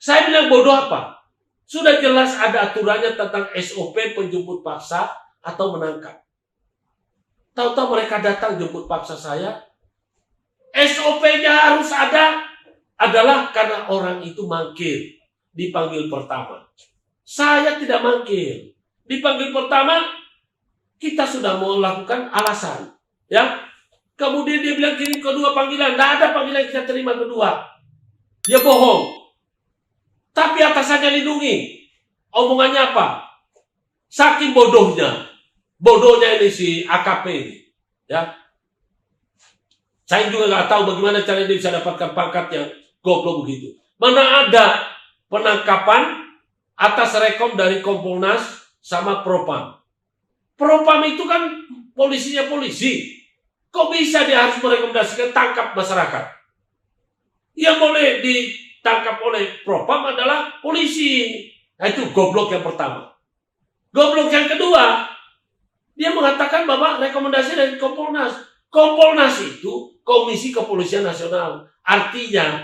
Saya bilang bodoh apa? Sudah jelas ada aturannya tentang SOP penjemput paksa atau menangkap. Tahu-tahu mereka datang jemput paksa saya. SOP-nya harus ada adalah karena orang itu mangkir. Dipanggil pertama. Saya tidak mangkir. Dipanggil pertama, kita sudah mau lakukan alasan. Ya. Kemudian dia bilang kirim kedua panggilan. Tidak ada panggilan yang kita terima kedua. Dia bohong. Tapi atasannya lindungi. Omongannya apa? Saking bodohnya. Bodohnya ini si AKP ini. Ya. Saya juga nggak tahu bagaimana cara dia bisa dapatkan pangkat yang goblok begitu. Mana ada penangkapan atas rekom dari Kompolnas sama Propam. Propam itu kan polisinya polisi. Kok bisa dia harus merekomendasikan tangkap masyarakat? Yang boleh ditangkap oleh Propam adalah polisi. Nah, itu goblok yang pertama. Goblok yang kedua, dia mengatakan bahwa rekomendasi dari Kompolnas. Kompolnas itu Komisi Kepolisian Nasional. Artinya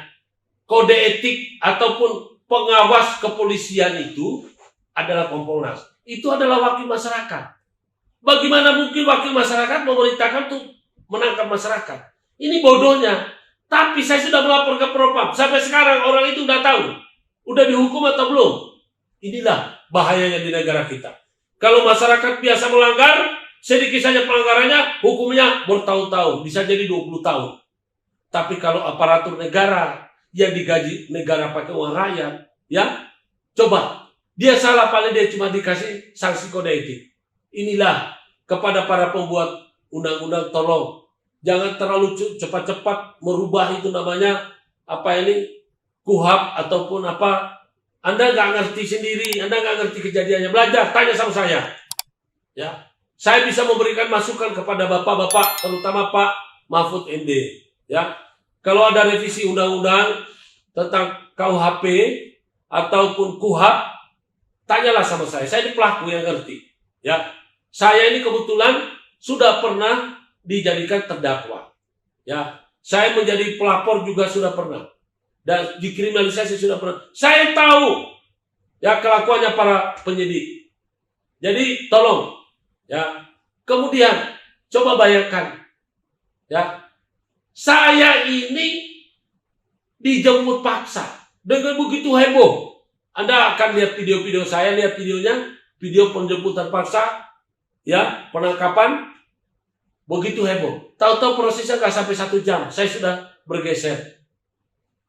kode etik ataupun pengawas kepolisian itu adalah Kompolnas. Itu adalah wakil masyarakat. Bagaimana mungkin wakil masyarakat memerintahkan untuk menangkap masyarakat? Ini bodohnya. Tapi saya sudah melapor ke Propam. Sampai sekarang orang itu udah tahu. Udah dihukum atau belum? Inilah bahayanya di negara kita. Kalau masyarakat biasa melanggar, sedikit saja pelanggarannya, hukumnya bertahun-tahun. Bisa jadi 20 tahun. Tapi kalau aparatur negara yang digaji negara pakai uang rakyat, ya, coba. Dia salah paling dia cuma dikasih sanksi kode etik. Inilah kepada para pembuat undang-undang, tolong. Jangan terlalu cepat-cepat merubah itu namanya, KUHP ataupun apa. Anda nggak ngerti sendiri, Anda nggak ngerti kejadiannya. Belajar, tanya sama saya. Ya, saya bisa memberikan masukan kepada bapak-bapak, terutama Pak Mahfud MD. Ya, kalau ada revisi undang-undang tentang KUHP ataupun KUHP, tanyalah sama saya. Saya ini pelaku yang ngerti. Ya, saya ini kebetulan sudah pernah dijadikan terdakwa. Ya, saya menjadi pelapor juga sudah pernah. Dan dikriminalisasi sudah pernah. Saya tahu ya kelakuannya para penyidik. Jadi tolong ya. Kemudian coba bayangkan ya. Saya ini dijemput paksa dengan begitu heboh. Anda akan lihat video-video saya, lihat videonya, video penjemputan paksa ya, penangkapan begitu heboh. Tahu-tahu prosesnya nggak sampai 1 jam, saya sudah bergeser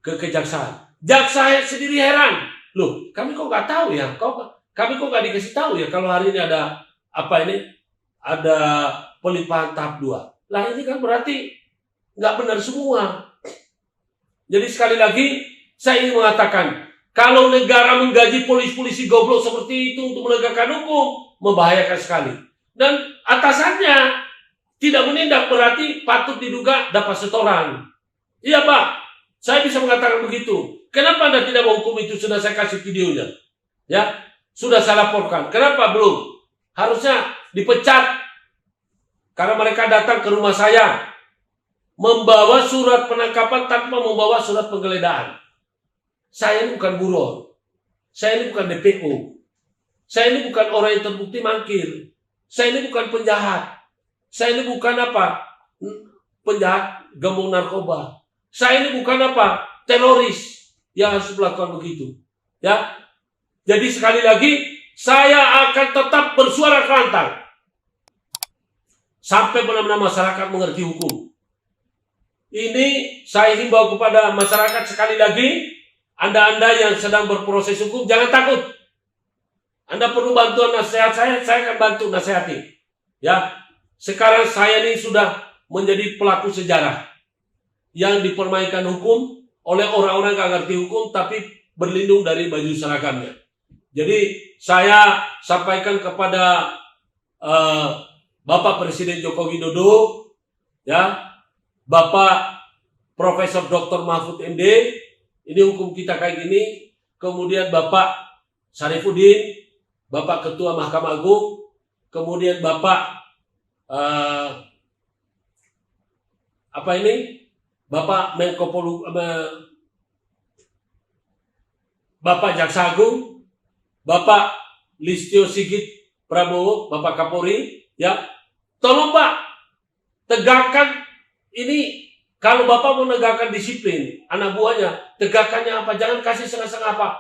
ke kejaksaan. Jaksa sendiri heran. Loh, kami kok nggak tahu ya? Kami kok nggak dikasih tahu ya kalau hari ini ada ada pelimpahan tahap 2. Lah ini kan berarti nggak benar semua. Jadi sekali lagi saya ingin mengatakan, kalau negara menggaji polisi-polisi goblok seperti itu untuk menegakkan hukum, membahayakan sekali. Dan atasannya tidak menindak berarti patut diduga dapat setoran. Iya Pak. Saya bisa mengatakan begitu. Kenapa Anda tidak menghukum itu? Sudah saya kasih videonya. Ya, sudah saya laporkan. Kenapa belum? Harusnya dipecat. Karena mereka datang ke rumah saya membawa surat penangkapan tanpa membawa surat penggeledahan. Saya ini bukan buron. Saya ini bukan DPO. Saya ini bukan orang yang terbukti mangkir. Saya ini bukan penjahat. Saya ini bukan penjahat gembong narkoba. Saya ini bukan teroris yang harus melakukan begitu. Ya. Jadi sekali lagi, saya akan tetap bersuara lantang sampai benar-benar masyarakat mengerti hukum. Ini saya himbau kepada masyarakat sekali lagi, Anda-anda yang sedang berproses hukum, jangan takut. Anda perlu bantuan nasihat saya akan bantu nasihati. Ya. Sekarang saya ini sudah menjadi pelaku sejarah yang dipermainkan hukum oleh orang-orang yang gak ngerti hukum tapi berlindung dari baju seragamnya. Jadi saya sampaikan kepada Bapak Presiden Joko Widodo, ya, Bapak Profesor Dr. Mahfud MD, ini hukum kita kayak gini. Kemudian Bapak Sarifudin, Bapak Ketua Mahkamah Agung, kemudian Bapak Bapak Menko Bapak Jaksa Agung, Bapak Listio Sigit Prabowo, Bapak Kapolri, ya, tolong Pak, tegakkan ini. Kalau Bapak mau menegakkan disiplin anak buahnya, tegakkannya apa? Jangan kasih setengah-setengah Pak.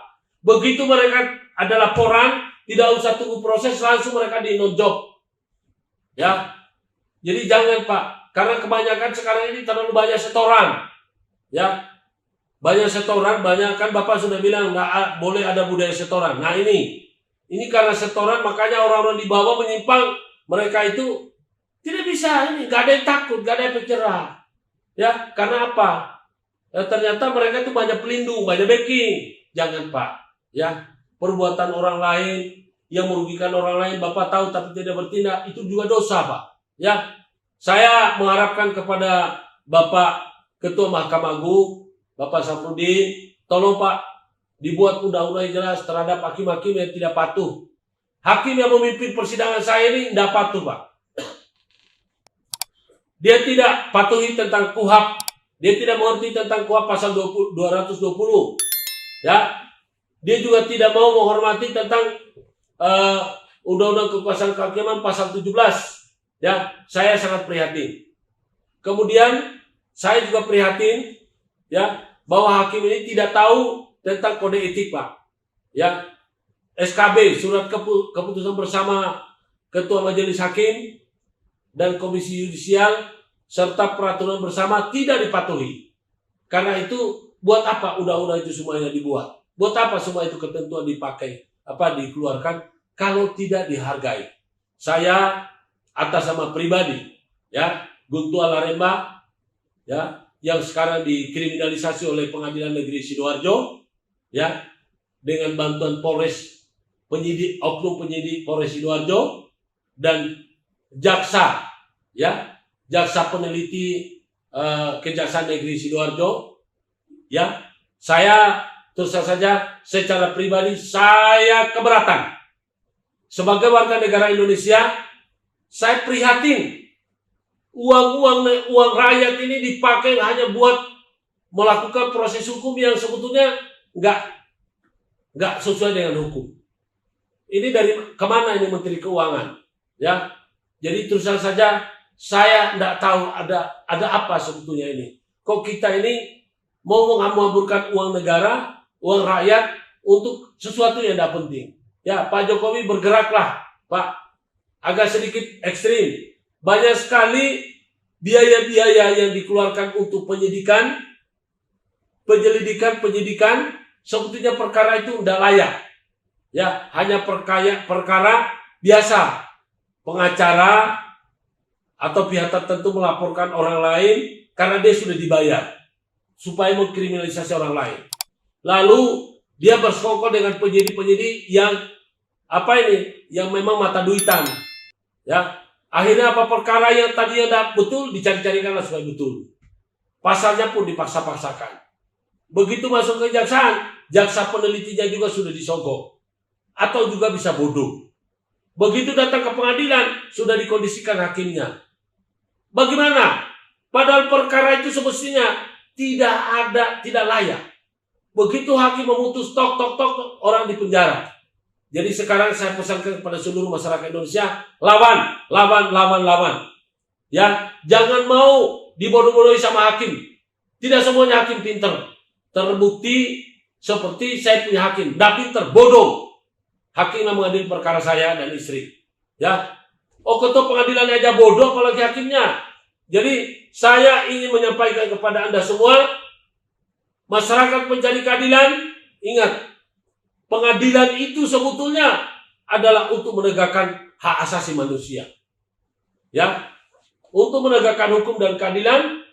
Begitu mereka ada laporan, tidak usah tunggu proses, langsung mereka di non job. Ya, jadi jangan Pak, karena kebanyakan sekarang ini terlalu banyak setoran. Ya, banyak setoran, banyak kan Bapak sudah bilang nggak boleh ada budaya setoran. Nah ini karena setoran makanya orang-orang di bawah menyimpang, mereka itu tidak bisa ini, nggak ada yang takut, nggak ada yang bercerah. Ya, karena apa? Ya, ternyata mereka itu banyak pelindung, banyak backing. Jangan Pak, ya, perbuatan orang lain yang merugikan orang lain Bapak tahu tapi tidak bertindak, itu juga dosa Pak. Ya, saya mengharapkan kepada Bapak Ketua Mahkamah Agung, Bapak Safrudin, tolong Pak, dibuat undang-undang yang jelas terhadap hakim-hakim yang tidak patuh. Hakim yang memimpin persidangan saya ini tidak patuh Pak. Dia tidak patuhi tentang KUHP, dia tidak mengerti tentang KUHP pasal 220. Ya, dia juga tidak mau menghormati tentang Undang-Undang Kekuasaan Kehakiman pasal 17. Ya, saya sangat prihatin. Kemudian saya juga prihatin, ya, bahwa hakim ini tidak tahu tentang kode etik Pak. Ya, SKB, surat keputusan bersama Ketua Majelis Hakim dan Komisi Yudisial serta peraturan bersama tidak dipatuhi. Karena itu buat apa undang-undang itu semuanya dibuat? Buat apa semua itu ketentuan dipakai, dikeluarkan kalau tidak dihargai? Saya atas nama pribadi, ya, Guntur Alaremba, ya, yang sekarang dikriminalisasi oleh Pengadilan Negeri Sidoarjo, ya, dengan bantuan Polres oknum penyidik Polres Sidoarjo dan jaksa, ya, jaksa peneliti Kejaksaan Negeri Sidoarjo, ya, saya terus saja secara pribadi saya keberatan. Sebagai warga negara Indonesia, saya prihatin uang rakyat ini dipakai hanya buat melakukan proses hukum yang sebetulnya nggak sesuai dengan hukum. Ini dari kemana ini Menteri Keuangan? Ya, jadi terus saja saya tidak tahu ada apa sebetulnya ini. Kok kita ini mau mengaburkan uang negara, uang rakyat untuk sesuatu yang tidak penting? Ya, Pak Jokowi bergeraklah, Pak, agak sedikit ekstrim. Banyak sekali biaya-biaya yang dikeluarkan untuk penyelidikan, sebetulnya perkara itu tidak layak. Ya, hanya perkara biasa, pengacara atau pihak tertentu melaporkan orang lain karena dia sudah dibayar supaya mengkriminalisasi orang lain. Lalu dia bersekongkol dengan penyidik-penyidik yang yang memang mata duitan. Ya, akhirnya perkara yang tadinya tidak betul dicari-carikanlah supaya betul. Pasalnya pun dipaksa-paksakan. Begitu masuk ke kejaksaan, jaksa penelitinya juga sudah disogok atau juga bisa bodoh. Begitu datang ke pengadilan sudah dikondisikan hakimnya. Bagaimana? Padahal perkara itu semestinya tidak layak. Begitu hakim memutus tok orang di penjara. Jadi sekarang saya pesankan kepada seluruh masyarakat Indonesia, lawan. Ya, jangan mau dibodoh-bodohi sama hakim. Tidak semuanya hakim pinter. Terbukti seperti saya punya hakim, tidak pinter, bodoh. Hakim yang mengadili perkara saya dan istri. Ya, ketua pengadilan aja bodoh, apalagi hakimnya. Jadi saya ingin menyampaikan kepada Anda semua, masyarakat pencari keadilan, ingat, pengadilan itu sebetulnya adalah untuk menegakkan hak asasi manusia. Ya, untuk menegakkan hukum dan keadilan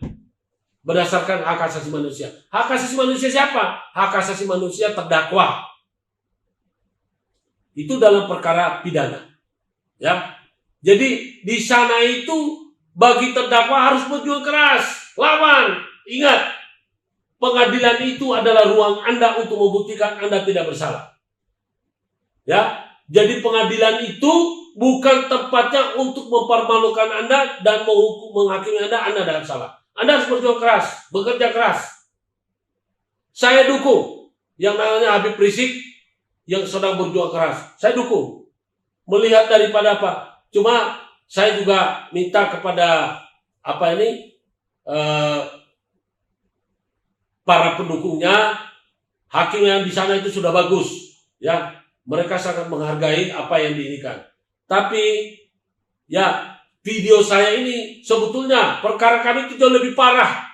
berdasarkan hak asasi manusia. Hak asasi manusia siapa? Hak asasi manusia terdakwa. Itu dalam perkara pidana. Ya. Jadi di sana itu bagi terdakwa harus berjuang keras, lawan. Ingat, pengadilan itu adalah ruang Anda untuk membuktikan Anda tidak bersalah. Ya, jadi pengadilan itu bukan tempatnya untuk mempermalukan Anda dan menghakimi Anda tidak salah. Anda harus berjuang keras, bekerja keras. Saya dukung. yang namanya Habib Rizik yang sedang berjuang keras. Saya dukung. Melihat daripada apa? Cuma saya juga minta kepada para pendukungnya, hakim yang di sana itu sudah bagus, ya. Mereka sangat menghargai apa yang diinginkan. Tapi ya, video saya ini sebetulnya perkara kami itu jauh lebih parah.